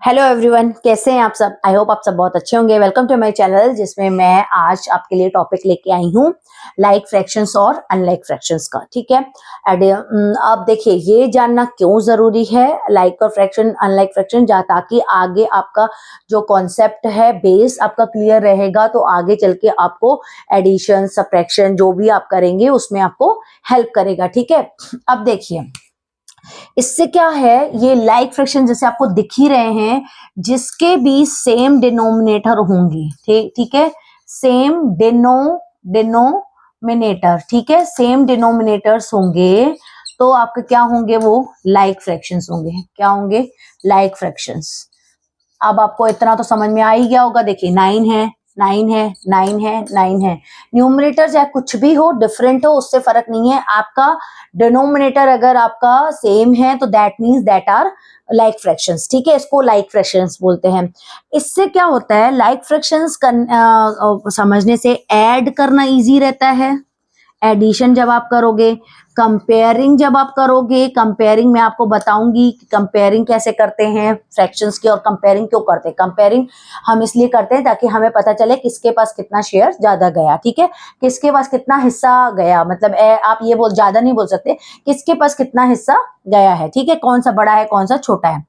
Hello everyone, कैसे हैं आप सब। आई होप आप सब बहुत अच्छे होंगे। वेलकम टू माय चैनल, जिसमें मैं आज आपके लिए टॉपिक लेके आई हूँ लाइक फ्रैक्शंस और अनलाइक फ्रैक्शंस का। ठीक है, अब देखिए ये जानना क्यों जरूरी है लाइक और फ्रैक्शन अनलाइक फ्रैक्शन, ताकि आगे आपका जो कॉन्सेप्ट है बेस आपका क्लियर रहेगा, तो आगे चल के आपको एडिशन सब्ट्रैक्शन जो भी आप करेंगे उसमें आपको हेल्प करेगा। ठीक है, अब देखिए इससे क्या है, ये लाइक फ्रैक्शन जैसे आपको दिख ही रहे हैं, जिसके भी सेम डिनोमिनेटर होंगे। ठीक है, सेम डिनोमिनेटर, ठीक है, सेम डिनोमिनेटर्स होंगे तो आपके क्या होंगे, वो लाइक फ्रैक्शंस होंगे। क्या होंगे? Like fractions. अब आपको इतना तो समझ में आ ही गया होगा। देखिए 9 है, 9 है, 9 है, 9 है। न्यूमरेटर चाहे कुछ भी हो, डिफरेंट हो, उससे फर्क नहीं है। आपका डिनोमिनेटर अगर आपका सेम है तो that means that are like fractions. ठीक है, इसको लाइक फ्रैक्शंस बोलते हैं। इससे क्या होता है, लाइक फ्रैक्शंस समझने से ऐड करना इजी रहता है। एडिशन जब आप करोगे, कंपेयरिंग जब आप करोगे, कंपेयरिंग में आपको बताऊंगी कि कंपेयरिंग कैसे करते हैं फ्रैक्शंस की। और कंपेयरिंग क्यों करते हैं? कंपेयरिंग हम इसलिए करते हैं ताकि हमें पता चले किसके पास कितना शेयर ज्यादा गया। ठीक है, किसके पास कितना हिस्सा गया, मतलब आप ये बोल ज्यादा नहीं बोल सकते, किसके पास कितना हिस्सा गया है। ठीक है, कौन सा बड़ा है कौन सा छोटा है।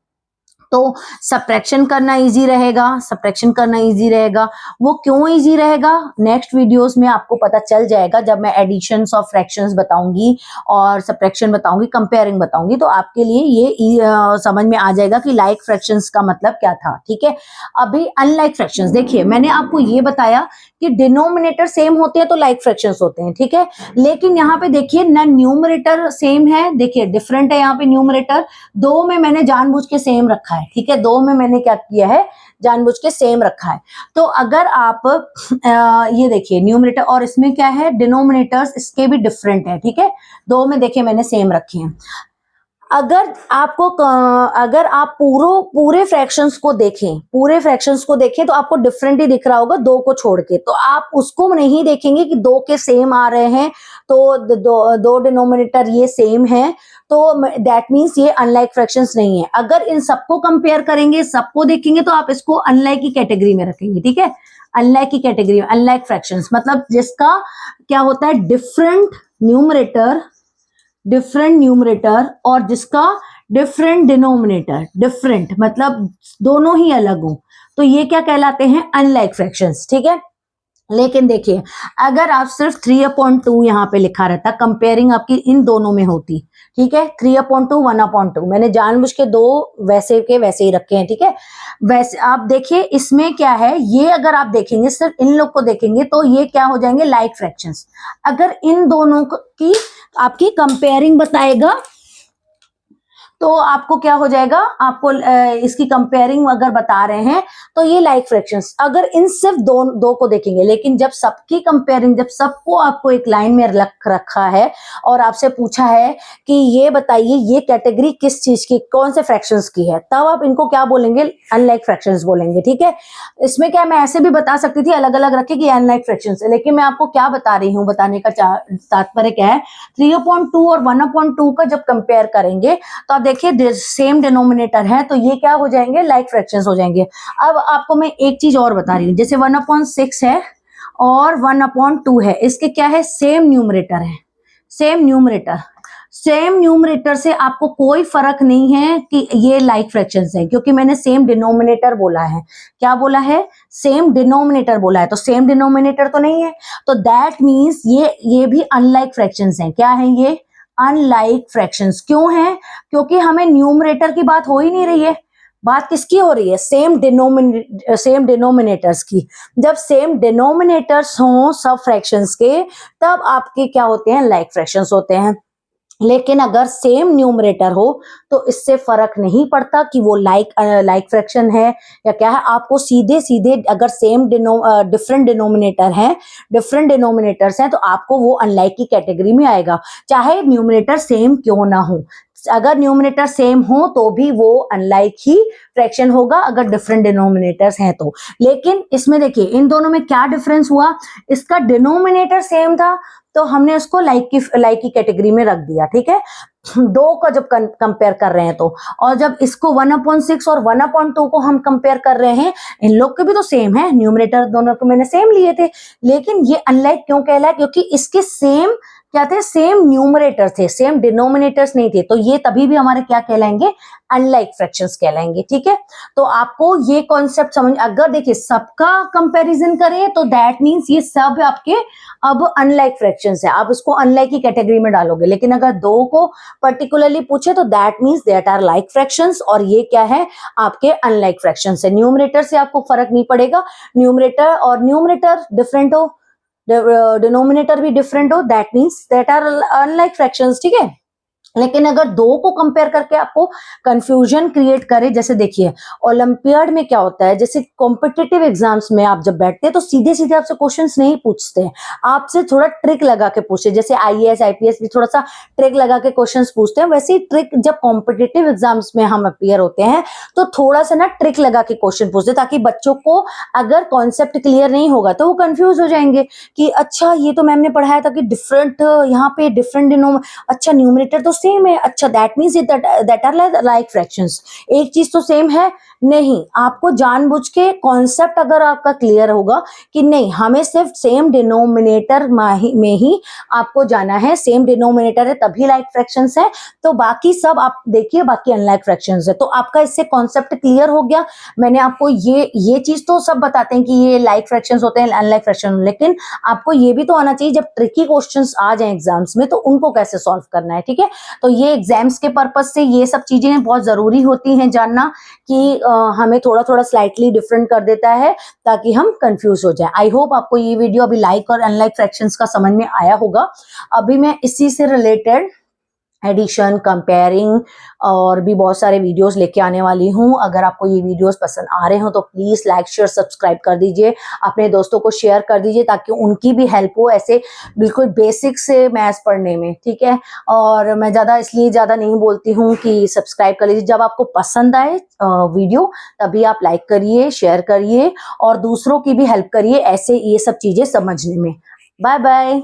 तो सब्ट्रैक्शन करना इजी रहेगा, सब्ट्रैक्शन करना इजी रहेगा। वो क्यों इजी रहेगा, नेक्स्ट वीडियोस में आपको पता चल जाएगा, जब मैं एडिशंस और फ्रैक्शंस बताऊंगी और सब्ट्रैक्शन बताऊंगी, कंपेयरिंग बताऊंगी, तो आपके लिए ये समझ में आ जाएगा कि लाइक फ्रैक्शंस का मतलब क्या था। ठीक है, अभी अनलाइक फ्रैक्शंस देखिए, मैंने आपको ये बताया कि डिनोमिनेटर सेम होते हैं तो लाइक फ्रैक्शंस होते हैं। ठीक है, लेकिन यहाँ पे देखिए ना, न्यूमरेटर सेम है, देखिए डिफरेंट है यहाँ पे न्यूमरेटर। दो में मैंने जानबूझ के सेम रखा है। ठीक है, दो में मैंने क्या किया है, जानबूझ के सेम रखा है। तो अगर आप ये देखिए न्यूमरेटर, और इसमें क्या है, डिनोमिनेटर्स इसके भी डिफरेंट है। ठीक है, दो में देखिए मैंने सेम रखे हैं। अगर आप पूरे फ्रैक्शंस को देखें, पूरे फ्रैक्शंस को देखें तो आपको डिफरेंट ही दिख रहा होगा दो को छोड़ के। तो आप उसको नहीं देखेंगे कि दो के सेम आ रहे हैं, तो दो डिनोमिनेटर ये सेम है, तो दैट मीन्स ये अनलाइक फ्रैक्शंस नहीं है। अगर इन सबको कंपेयर करेंगे, सबको देखेंगे, तो आप इसको अनलाइक की कैटेगरी में रखेंगे। ठीक है, अनलाइक की कैटेगरी में, अनलाइक फ्रैक्शंस मतलब जिसका क्या होता है, डिफरेंट न्यूमरेटर और जिसका डिफरेंट डिनोमिनेटर। डिफरेंट मतलब दोनों ही अलग हो, तो ये क्या कहलाते हैं, अनलाइक फ्रैक्शंस। ठीक है, लेकिन देखिए अगर आप सिर्फ 3/2 यहाँ पे लिखा रहता, कंपेयरिंग आपकी इन दोनों में होती। ठीक है, 3/2 1/2 मैंने जानबूझ के दो वैसे के वैसे ही रखे हैं। ठीक है, वैसे आप देखिए इसमें क्या है, ये अगर आप देखेंगे सिर्फ इन लोग को देखेंगे तो ये क्या हो जाएंगे, लाइक फ्रैक्शंस। अगर इन दोनों की आपकी कंपेयरिंग बताएगा तो आपको क्या हो जाएगा, आपको इसकी कंपेयरिंग अगर बता रहे हैं तो ये लाइक फ्रैक्शंस। अगर इन सिर्फ दो को देखेंगे, लेकिन जब सबकी कंपेयरिंग, जब सबको आपको एक लाइन में रखा है और आपसे पूछा है कि ये बताइए ये कैटेगरी किस चीज की, कौन से फ्रैक्शंस की है, तब आप इनको क्या बोलेंगे, अनलाइक फ्रैक्शंस बोलेंगे। ठीक है, इसमें क्या, मैं ऐसे भी बता सकती थी अलग अलग रखे कि अनलाइक फ्रैक्शंस है, लेकिन मैं आपको क्या बता रही हूँ, बताने का तात्पर्य क्या है, 3/2 और 1/2 का जब कंपेयर करेंगे तो आप देखिए सेम डिनोमिनेटर है, तो ये क्या हो जाएंगे, लाइक फ्रैक्शंस हो जाएंगे। अब आपको मैं एक चीज और बता रही हूँ, जैसे 1/6 है और 1/2 है, इसके क्या है, सेम न्यूमरेटर है। सेम न्यूमरेटर से आपको कोई फर्क नहीं है कि ये लाइक फ्रैक्शंस है, क्योंकि मैंने सेम डिनोमिनेटर बोला है। क्या बोला है, सेम डिनोमिनेटर बोला है, तो सेम डिनोमिनेटर तो नहीं है, तो दैट मीन्स ये भी अनलाइक फ्रैक्शंस है। क्या है ये, अनलाइक फ्रैक्शंस। क्यों है, क्योंकि हमें न्यूमरेटर की बात हो ही नहीं रही है, बात किसकी हो रही है, सेम डिनोमिनेटर्स की। जब सेम डिनोमिनेटर्स हों सब फ्रैक्शंस के, तब आपके क्या होते हैं, लाइक फ्रैक्शंस होते हैं। लेकिन अगर सेम न्यूमरेटर हो तो इससे फर्क नहीं पड़ता कि वो लाइक फ्रैक्शन है या क्या है। आपको सीधे सीधे अगर डिफरेंट डिनोमिनेटर्स हैं तो आपको वो अनलाइक की कैटेगरी में आएगा, चाहे न्यूमरेटर सेम क्यों ना हो। अगर न्यूमरेटर सेम हो तो भी वो अनलाइक ही फ्रैक्शन होगा, अगर डिफरेंट डिनोमिनेटर्स हैं तो। लेकिन इसमें देखिए इन दोनों में क्या डिफरेंस हुआ, इसका डिनोमिनेटर सेम था तो हमने उसको लाइक की कैटेगरी में रख दिया, ठीक है। दो का जब कंपेयर कर रहे हैं तो, और जब इसको 1/6 और 1/2 को हम कंपेयर कर रहे हैं, इन लोग के भी तो सेम है, न्यूमरेटर दोनों को मैंने सेम लिए थे, लेकिन ये अनलाइक क्यों कहलाए, क्योंकि इसके सेम क्या थे, सेम न्यूमरेटर थे, सेम डिनोमिनेटर्स नहीं थे, तो ये तभी भी हमारे क्या कहलाएंगे, अनलाइक फ्रैक्शंस कहलाएंगे, ठीक है। तो आपको ये कॉन्सेप्ट समझ, अगर देखिए सबका कंपैरिजन करें तो दैट मींस ये सब आपके अब अनलाइक फ्रैक्शंस है, आप इसको अनलाइक की कैटेगरी में डालोगे। लेकिन अगर दो को पर्टिकुलरली पूछे तो that means that are like fractions, और ये क्या है, आपके अनलाइक फ्रैक्शंस है। न्यूमरेटर से आपको फर्क नहीं पड़ेगा, न्यूमरेटर और न्यूमरेटर डिफरेंट हो, डिनोमिनेटर भी डिफरेंट हो, that means that are unlike fractions, ठीक है। लेकिन अगर दो को कंपेयर करके आपको कंफ्यूजन क्रिएट करे, जैसे देखिए ओलंपियाड में क्या होता है, जैसे कॉम्पिटिटिव एग्जाम्स में आप जब बैठते हैं तो सीधे सीधे आपसे क्वेश्चंस नहीं पूछते हैं, आपसे थोड़ा ट्रिक लगा के पूछते हैं, जैसे आईएएस आईपीएस भी थोड़ा सा ट्रिक लगा के क्वेश्चंस पूछते हैं, वैसे ही ट्रिक जब कॉम्पिटिटिव एग्जाम्स में हम अपीयर होते हैं तो थोड़ा सा ना ट्रिक लगा के क्वेश्चन पूछते हैं, ताकि बच्चों को अगर कॉन्सेप्ट क्लियर नहीं होगा तो वो कंफ्यूज हो जाएंगे कि अच्छा ये तो मैम ने पढ़ाया था कि डिफरेंट, यहाँ पे डिफरेंट अच्छा न्यूमरेटर तो सेम है, अच्छा that means that are like fractions, एक चीज तो सेम है नहीं। आपको जानबूझ के कॉन्सेप्ट अगर आपका क्लियर होगा कि नहीं हमें सिर्फ सेम डिनोमिनेटर में ही आपको जाना है, सेम डिनोमिनेटर है तभी लाइक फ्रैक्शंस है, तो बाकी सब आप देखिए बाकी अनलाइक फ्रैक्शंस है, तो आपका इससे कॉन्सेप्ट क्लियर हो गया। मैंने आपको ये चीज तो सब बताते हैं कि ये लाइक फ्रैक्शंस होते हैं, अनलाइक फ्रैक्शन, लेकिन आपको ये भी तो आना चाहिए जब ट्रिकी क्वेश्चंस आ जाए एग्जाम्स में तो उनको कैसे सॉल्व करना है, ठीक है। तो ये एग्जाम्स के पर्पज से ये सब चीजें बहुत जरूरी होती हैं जानना, कि हमें थोड़ा थोड़ा स्लाइटली डिफरेंट कर देता है ताकि हम कंफ्यूज हो जाए। आई होप आपको ये वीडियो अभी लाइक और अनलाइक फ्रैक्शंस का समझ में आया होगा। अभी मैं इसी से रिलेटेड एडिशन, कंपेयरिंग और भी बहुत सारे वीडियोस लेके आने वाली हूँ। अगर आपको ये वीडियोस पसंद आ रहे हो तो प्लीज लाइक शेयर सब्सक्राइब कर दीजिए, अपने दोस्तों को शेयर कर दीजिए ताकि उनकी भी हेल्प हो ऐसे बिल्कुल बेसिक से मैथ्स पढ़ने में, ठीक है। और मैं इसलिए ज्यादा नहीं बोलती हूँ कि सब्सक्राइब कर लीजिए, जब आपको पसंद आए वीडियो तभी आप लाइक करिए, शेयर करिए और दूसरों की भी हेल्प करिए ऐसे ये सब चीजें समझने में। Bye bye.